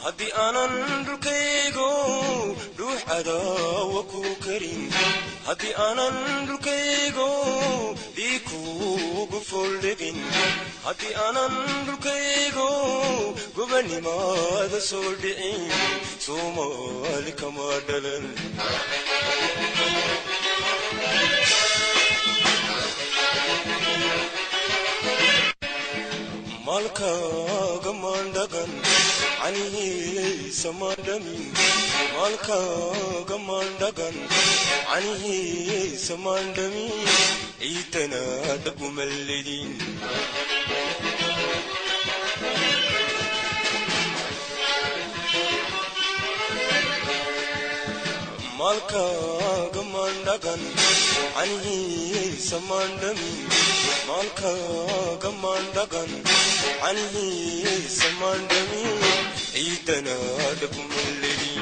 هدي أنا ندلكيغو روح عداوكو كريم هدي أنا ندلكيغو ديكو قفولدين هدي أنا ندلكيغو قبني ماذا سولدين سومالي كما دلن مالكا قمان دقن عني سمادمي مالكا قمان دقن عني سمادمي ايتنا دقم اللدين مالكا قمان دقن عني سمادمي مالكا قمان دقن عني سمادمي ايتنا دقم اللدين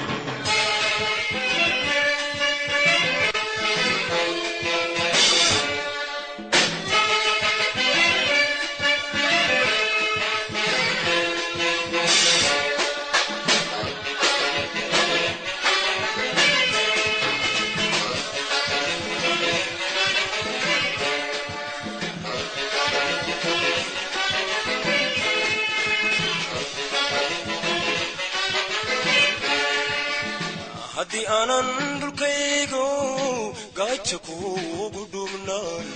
هدي أنا ندلكيغو قايتشكو قدومنان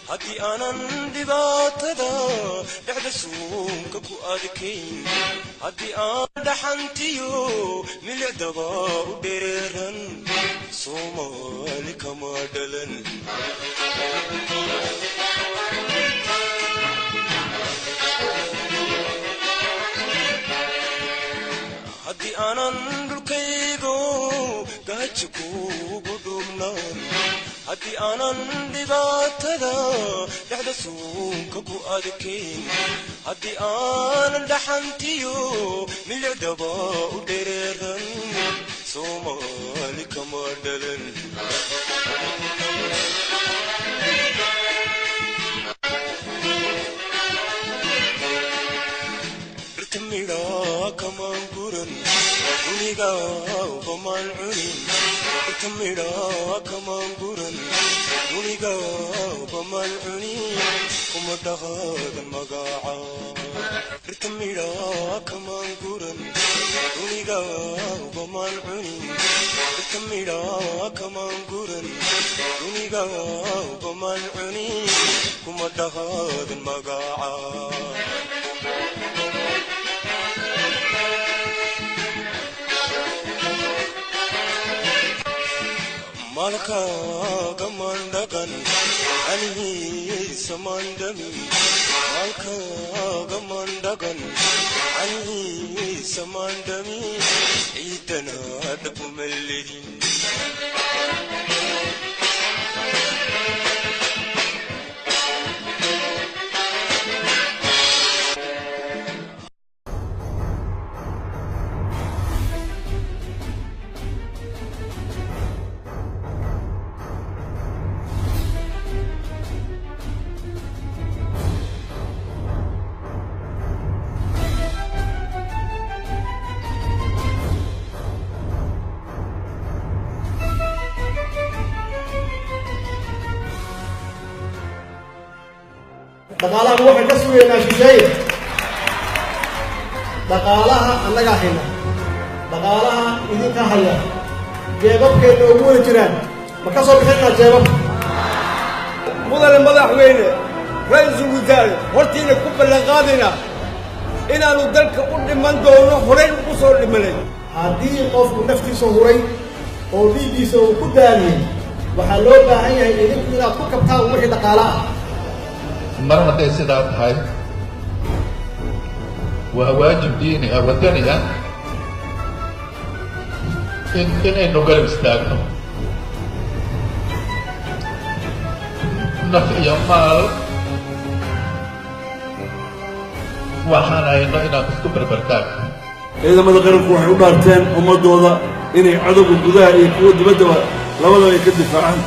هدي أنا ندباتدا دحدسوككو أدكين هدي أنا دحنتيو ملع دباو ديريرن صومالي كما دلن هدي أنا ندلكيغو قايتشكو قدومنان هدي أنا ندباتدا دحدسوككو أدكين هدي أنا دحنتيو ملع دباو ديريرن صومالي كما دلن رتميدا كمان قرن ونيغا وبمان عنين رتميدا كمان قرن ونيغا وبمان عنين كما دغاد المقاعة رتميدا كمان قرن ونيغا وبمان عنين رتميدا كمان قرن ونيغا وبمان عنين كما دغاد المقاعة مالكا قمان دقن عني سماندمي مالكا قمان دقن عني سماندمي ايتنا دقم اللدين دقالها روحي كسوية ناشيشاية دقالها أنك أحينا دقالها إذن كهيا جيبك كينو أقول جيران مكسو بحينا جيبك مدن مدحوينه رئيس الوزراء hortiina ku ballanqaadina inaanu dalka u dhiman doono horey u soo dhimanay haddii qofku naftiisa huray oo dhiiggiisa uu ku daaniyay waxaa loo baahan yahay idinku inaad ku kabtaan wixii dhaqaale ah mar hadday sidaa tahay waa waajib diini ah wadani ah inaynu garab istaagno naf iyo maal waxaan ayno inaan isku barbartaagno ciidamada qaranku waxay u dhaarteen ummadooda inay cadowga gudaha iyo kuwa dibaddaba labadaba ay ka difaacaan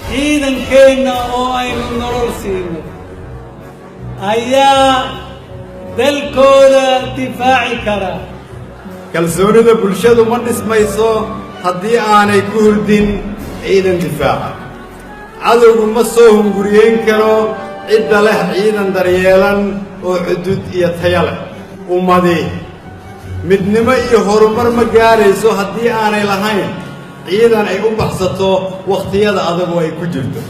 ciidankeenna oo aynu nolol siino ayaa dalkooda difaaci kara. kalsoonida bulshadu ma dhismayso haddii aanay ku hurdin ciidan difaaca. cadowgu ma soo hunguriyeyn karo cidda leh ciidan daryeelan oo xuduud iyo taya leh. ummadi midnimo iyo horumar ma gaarayso haddii aanay lahayn ciidan ay u baxsato wakhtiyada adagu ay ku jirto.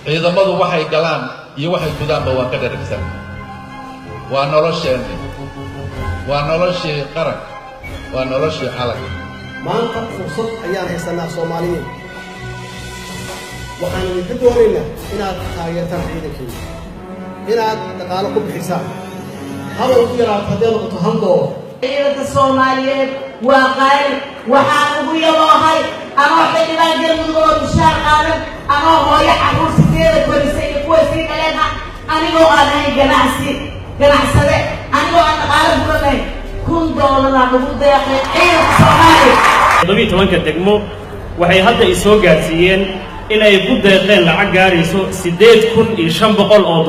ciidamadu waxay galaan iyo waxay gudaanba waan ka dheragsan. waa nolosheenni, waa noloshii qaran, waa noloshii calan. maanta fursad ayaan haysanaa Soomaaliyeed. waxaan idinka doonaynaa inaad taageertaan ciidankeena, inaad dhaqaale ku bixisaan. haba ugu yaraato haddii noqoto hal doolar. ciidanka Soomaaliyeed waa qaali. waxaan ugu yaboohay anoo xildhibaan galmudug oo mushaar qaadan, anoo hooyo carruur sideeda korisay iyo kuwa sii dhaleena, anigoo aan ahayn ganacsade, anigoo aan dhaqaale buranayn. $1,000 lagu deeqay ciidanka Soomaaliya. 17 degmo waxay hadda i soo gaarsiiyeen in ay ku deeqeen lacag gaarayso $8,500 oo